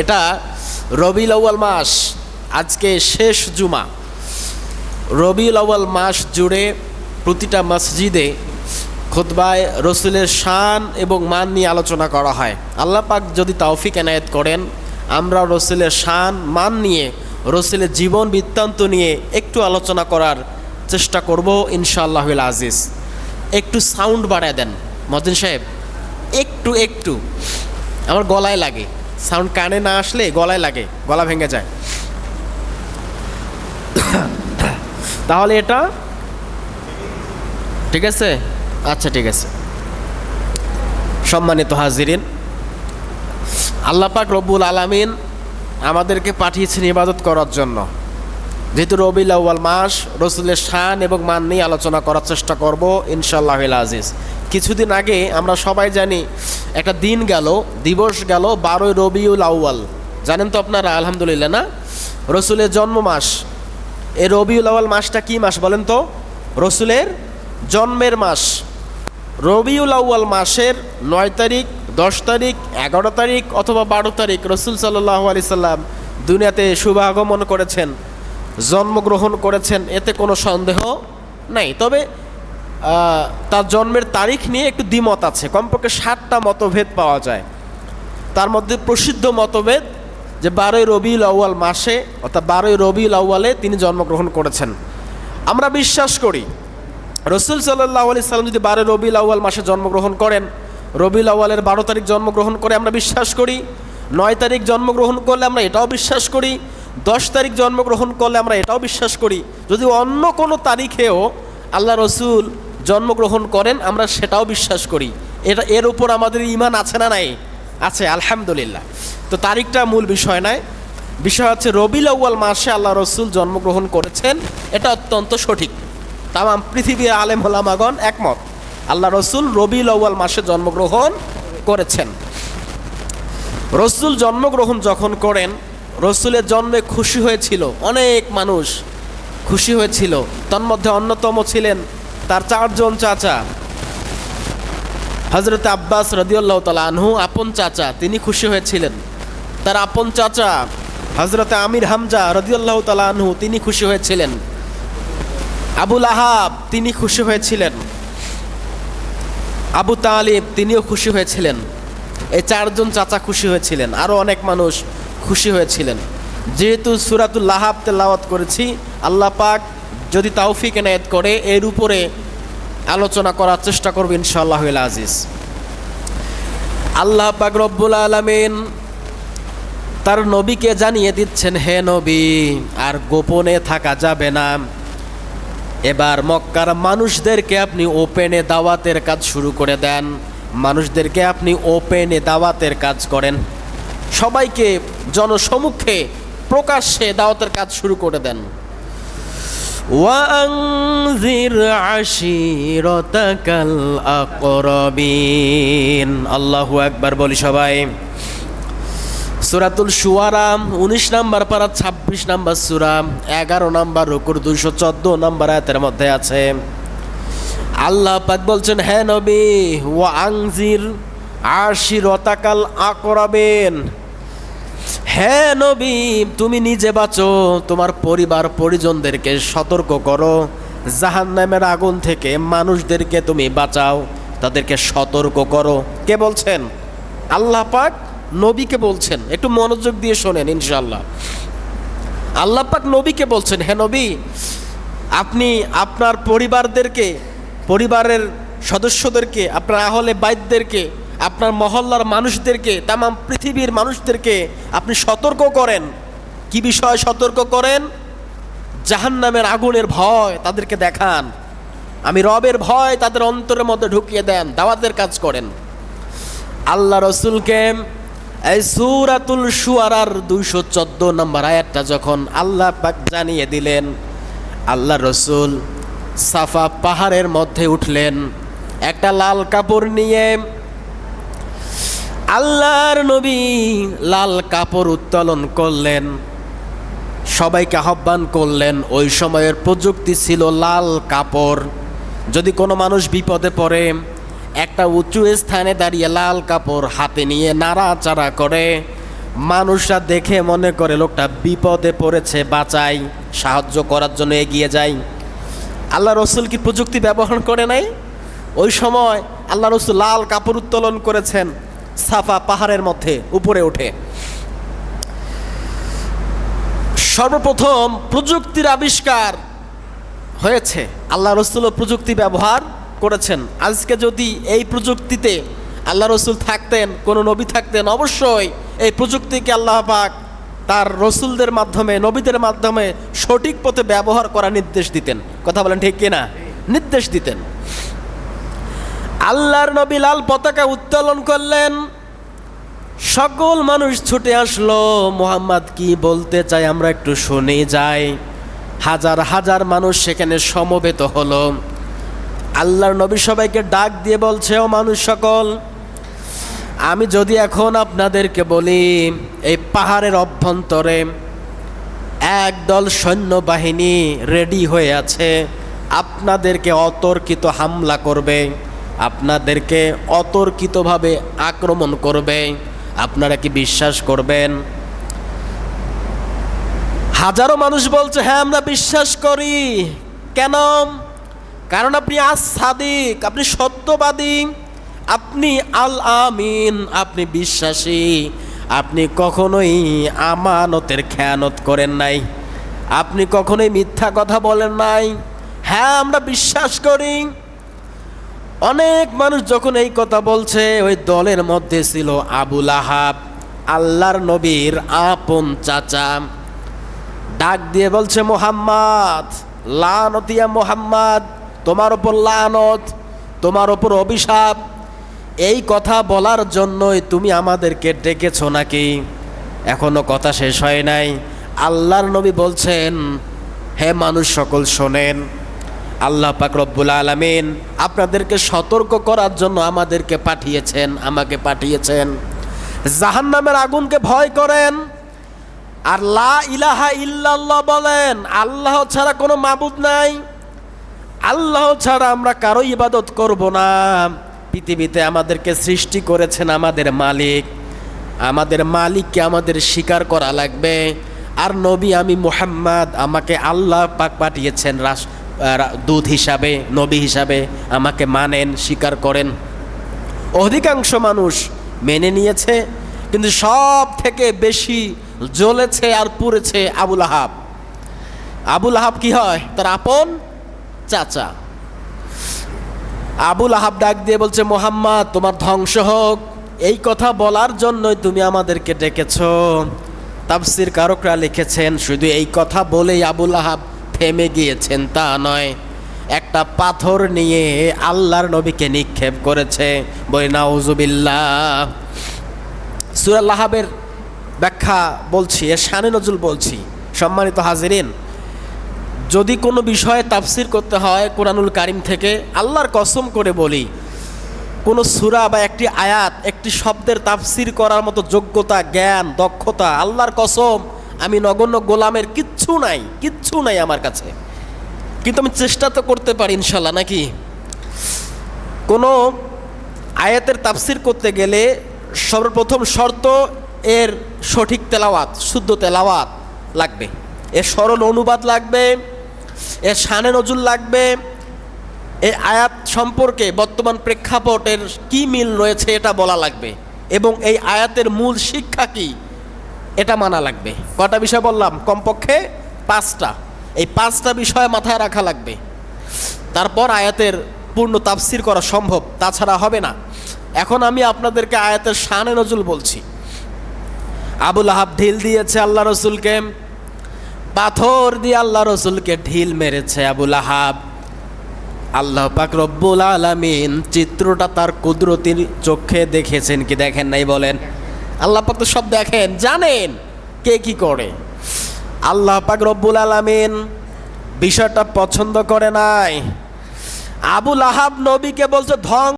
এটা রবিউল আউয়াল মাস, আজকে শেষ জুমা। রবিউল আউয়াল মাস জুড়ে প্রতিটা মসজিদে খুতবায় রসুলের শান এবং মান নিয়ে আলোচনা করা হয়। আল্লাহ পাক যদি তৌফিক এনায়েত করেন, আমরা রসুলের শান মান নিয়ে, রসুলের জীবন বৃত্তান্ত নিয়ে একটু আলোচনা করার চেষ্টা করব ইনশাআল্লাহুল আজিজ। একটু সাউন্ড বাড়ায় দেন মতিন সাহেব, একটু আমার গলায় লাগে, সাউন্ড কানে না আসলে গলায় লাগে, গলা ভেঙে যায়। তাহলে এটা ঠিক আছে? আচ্ছা ঠিক আছে। সম্মানিত হাজিরিন, আল্লাহ পাক রব্বুল আলামিন আমাদেরকে পাঠিয়েছেন ইবাদত করার জন্য। যেহেতু রবিউল আউয়াল মাস, রসুলের শান এবং মান নিয়ে আলোচনা করার চেষ্টা করব ইনশাআল্লাহুল আজিজ। কিছুদিন আগে আমরা সবাই জানি একটা দিন গেল, দিবস গেল 12 রবিউল আউয়াল। জানেন তো আপনারা আলহামদুলিল্লাহ, না? রসুলের জন্ম মাস। এই রবিউল আউয়াল মাসটা কি মাস বলেন তো? রসুলের জন্মের মাস। রবিউল আউয়াল মাসের 9 তারিখ, 10 তারিখ, 11 তারিখ অথবা 12 তারিখ রসুল সাল্লাল্লাহু আলাইহি সাল্লাম দুনিয়াতে শুভ আগমন করেছেন, জন্মগ্রহণ করেছেন, এতে কোনো সন্দেহ নাই। তবে তার জন্মের তারিখ নিয়ে একটু দ্বিমত আছে, কমপক্ষে 7টা মতভেদ পাওয়া যায়। তার মধ্যে প্রসিদ্ধ মতভেদ যে 12 রবিউল আউয়াল মাসে অর্থাৎ 12 রবিউল আউয়ালে তিনি জন্মগ্রহণ করেছেন। আমরা বিশ্বাস করি রসুল সাল্লাল্লাহু আলাইহি সাল্লাম যদি 12 রবিউল আউয়াল মাসে জন্মগ্রহণ করেন, রবিউল আউয়ালের 12 তারিখ জন্মগ্রহণ করে আমরা বিশ্বাস করি, 9 তারিখ জন্মগ্রহণ করলে আমরা এটাও বিশ্বাস করি, 10 তারিখ জন্মগ্রহণ করলে আমরা এটাও বিশ্বাস করি। যদি অন্য কোনো তারিখেও আল্লাহ রসুল জন্মগ্রহণ করেন আমরা সেটাও বিশ্বাস করি। এর উপর আমাদের ঈমান আছে না নাই? আছে, আলহামদুলিল্লাহ। তো তারিখটা মূল বিষয় নয়, বিষয় হচ্ছে রবিউল আউয়াল মাসে আল্লাহ রসুল জন্মগ্রহণ করেছেন, এটা অত্যন্ত সঠিক। তামাম পৃথিবীর আলেম ওলামাগণ একমত, আল্লাহ রসুল রবিউল আউয়াল মাসে জন্মগ্রহণ করেছেন। রসুল জন্মগ্রহণ যখন করেন, রসুলের জন্মে খুশি হয়েছিল, অনেক মানুষ খুশি হয়েছিল। তন্মধ্যে অন্যতম ছিলেন তার 4 জন চাচা। হযরত আব্বাস রাদিয়াল্লাহু তাআলা আনহু আপন চাচা, তিনি খুশি হয়েছিলেন। তার আপন চাচা হযরত আমির হামজা রাদিয়াল্লাহু তাআলা আনহু, তিনি খুশি হয়েছিলেন। আবু লাহাব তিনি খুশি হয়েছিলেন। আবু তালিব তিনিও খুশি হয়েছিলেন। এই 4 জন চাচা খুশি হয়েছিলেন, আরও অনেক মানুষ খুশি হয়েছিলেন। যেহেতু সূরাতুল লাহাব তেলাওয়াত করেছি, আল্লাহ পাক যদি তৌফিক এনায়েত করে এর উপরে আলোচনা করার চেষ্টা করব ইনশাআল্লাহুল আজিজ। আল্লাহ পাক রব্বুল আলামিন তার নবীকে জানিয়ে দিচ্ছেন, হে নবী, আর গোপনে থাকা যাবে না। এবার মক্কার মানুষদেরকে আপনি ওপেনে দাওয়াতের কাজ শুরু করে দেন, মানুষদেরকে আপনি ওপেনে দাওয়াতের কাজ করেন, সবাইকে জনসমুখে প্রকাশ্যে দাওয়াতের কাজ শুরু করে দেন। ওয়ানজির আশিরাতাকাল আকরাবিন। আল্লাহু আকবার বলি সবাই। সূরাতুল শুআরা 19 নম্বর পারা 26 নম্বর সূরা 11 নম্বর রুকুর 214 নম্বর আয়াতের মধ্যে আছে। আল্লাহ পাক বলছেন, হে নবী, ওয়ানজির আশিরাতাকাল আকরাবিন, হে নবী, তুমি নিজে বাঁচো, তোমার পরিবার পরিজনদেরকে সতর্ক করো, জাহান্নামের আগুন থেকে মানুষদেরকে তুমি বাঁচাও, তাদেরকে সতর্ক করো। কে বলছেন? আল্লাহ পাক নবীকে বলছেন। একটু মনোযোগ দিয়ে শোনেন ইনশাআল্লাহ। আল্লাহ পাক নবীকে বলছেন, হে নবী, আপনি আপনার পরিবারদেরকে, পরিবারের সদস্যদেরকে, আপনার আহলে বাইতদেরকে, আপনার মহল্লার মানুষদেরকে, তামাম পৃথিবীর মানুষদেরকে আপনি সতর্ক করেন। কি বিষয় সতর্ক করেন? জাহান্নামের আগুনের ভয় তাদেরকে দেখান, আমি রবের ভয় তাদের অন্তরের মধ্যে ঢুকিয়ে দেন, দাওয়াতের কাজ করেন। আল্লাহ রসুলকে এই সূরাতুল শুআরার 214 নম্বর আয়াতটা যখন আল্লাহ পাক জানিয়ে দিলেন, আল্লাহ রসুল সাফা পাহাড়ের মধ্যে উঠলেন, একটা লাল কাপড় নিয়ে। আল্লাহর নবী লাল কাপড় উত্তোলন করলেন, সবাইকে আহ্বান করলেন। ওই সময়ের প্রযুক্তি ছিল লাল কাপড়। যদি কোনো মানুষ বিপদে পড়ে, একটা উঁচু স্থানে দাঁড়িয়ে লাল কাপড় হাতে নিয়ে নাড়াচাড়া করে, মানুষরা দেখে মনে করে লোকটা বিপদে পড়েছে, বাঁচাই, সাহায্য করার জন্য এগিয়ে যাই। আল্লাহ রসুল কি প্রযুক্তি ব্যবহার করে নাই? ওই সময় আল্লাহ রসুল লাল কাপড় উত্তোলন করেছেন সাফা পাহাড়ের মধ্যে উপরে উঠে। সর্বপ্রথম প্রযুক্তির আবিষ্কার হয়েছে, আল্লাহ রসুলও প্রযুক্তি ব্যবহার করেছেন। আজকে যদি এই প্রযুক্তিতে আল্লাহ রসুল থাকতেন, কোনো নবী থাকতেন, অবশ্যই এই প্রযুক্তিকে আল্লাহ পাক তার রসুলদের মাধ্যমে, নবীদের মাধ্যমে সঠিক পথে ব্যবহার করার নির্দেশ দিতেন। কথা বলেন ঠিক কিনা? নির্দেশ দিতেন। আল্লাহর নবী লাল পতাকা উত্তোলন করলেন, সকল মানুষ ছুটে আসলো, মুহাম্মদ কি বলতে চাই আমরা একটু শুনে যাই। হাজার হাজার মানুষ সেখানে সমবেত হলো। আল্লাহর নবী সবাইকে ডাক দিয়ে বলছে, ও মানুষ সকল, আমি যদি এখন আপনাদেরকে বলি এই পাহাড়ের অভ্যন্তরে একদল সৈন্যবাহিনী রেডি হয়ে আছে, আপনাদেরকে অতর্কিত হামলা করবে, আপনাদেরকে অতর্কিতভাবে আক্রমণ করবে, আপনারা কি বিশ্বাস করবেন? হাজারো মানুষ বলছে, হ্যাঁ আমরা বিশ্বাস করি। কেন? কারণ আপনি সাদিক, আপনি সত্যবাদী, আপনি আল আমিন, আপনি বিশ্বাসী, আপনি কখনোই আমানতের খেয়ানত করেন নাই, আপনি কখনোই মিথ্যা কথা বলেন নাই। হ্যাঁ আমরা বিশ্বাস করি। অনেক মানুষ যখন এই কথা বলছে, ওই দলের মধ্যে ছিল আবু লাহাব, আল্লাহর নবীর আপন চাচা। ডাক দিয়ে বলছে, মুহাম্মদ, লানত ইয়া মুহাম্মদ, তোমার ওপর লানত, তোমার ওপর অভিশাপ। এই কথা বলার জন্যই তুমি আমাদেরকে ডেকেছ নাকি? এখনো কথা শেষ হয় নাই। আল্লাহর নবী বলছেন, হে মানুষ সকল শোনেন, আল্লাহ পাক রব্বুল আলামিন আপনাদেরকে সতর্ক করার জন্য আমাদেরকে পাঠিয়েছেন, আমাকে পাঠিয়েছেন। জাহান্নামের আগুনকে ভয় করেন, আর লা ইলাহা ইল্লাল্লাহ বলেন, আল্লাহ ছাড়া কোনো মাবুদ নাই, আল্লাহ ছাড়া আমরা কারো ইবাদত করব না। পৃথিবীতে আমাদেরকে সৃষ্টি করেছেন আমাদের মালিক, আমাদের মালিককে আমাদের স্বীকার করা লাগবে। আর নবী আমি মুহাম্মদ, আমাকে আল্লাহ পাক পাঠিয়েছেন দূত হিসাবে, নবী হিসাবে, আমাকে মানেন, স্বীকার করেন। অধিকাংশ মানুষ মেনে নিয়েছে, কিন্তু সব থেকে বেশি জ্বলেছে আর পুড়েছে আবু লাহাব। আবু লাহাব কি হয়? তার আপন চাচা। আবু লাহাব ডাক দিয়ে বলছে, মুহাম্মদ তোমার ধ্বংস হোক, এই কথা বলার জন্যই তুমি আমাদেরকে ডেকেছ। তাফসীর কারকরা লিখেছেন, শুধু এই কথা বলেই আবু লাহাব থেমে গিয়েছেন তা নয়, একটা পাথর নিয়ে আল্লাহর নবীকে নিক্ষেপ করেছে। বলি নাউজুবিল্লাহ। সূরা লাহাবের ব্যাখ্যা বলছি, এর শানে নজুল বলছি। সম্মানিত হাজিরিন, যদি কোনো বিষয়ে তাফসীর করতে হয় কোরআনুল কারীম থেকে, আল্লাহর কসম করে বলি, কোনো সূরা বা একটি আয়াত, একটি শব্দের তাফসীর করার মতো যোগ্যতা, জ্ঞান, দক্ষতা, আল্লাহর কসম আমি নগণ্য গোলামের কিচ্ছু নাই আমার কাছে। কিন্তু আমি চেষ্টা তো করতে পারি ইনশাল্লাহ, নাকি? কোনো আয়াতের তাফসীর করতে গেলে সর্বপ্রথম শর্ত এর সঠিক তেলাওয়াত, শুদ্ধ তেলাওয়াত লাগবে, এর সরল অনুবাদ লাগবে, এর শানে নজুল লাগবে, এই আয়াত সম্পর্কে বর্তমান প্রেক্ষাপটের কি মিল রয়েছে এটা বলা লাগবে, এবং এই আয়াতের মূল শিক্ষা কি এটা মানা লাগবে। কটা বিষয় বললাম? কমপক্ষে 5টা। এই 5টা বিষয় মাথায় রাখা লাগবে, তারপর আয়াতের পূর্ণ তাফসীর করা সম্ভব, তাছাড়া হবে না। এখন আমি আপনাদেরকে আয়াতের শানে নজুল বলছি। আবু লাহাব ঢিল দিয়েছে আল্লাহ রসুলকে, পাথর দিয়ে আল্লাহ রসুলকে ঢিল মেরেছে আবু লাহাব। আল্লাহ পাক রব্বুল আলামিন চিত্রটা তার কুদরতির চোখে দেখেছেন কি দেখেন নাই বলেন? আল্লাহ পাক তো সব দেখেন, জানেন কে কি করে। আল্লাহ পাক রব্বুল আলামিন বিষয়টা পছন্দ করে নাই। আবু লাহাব নবীকে বলছে ধ্বংস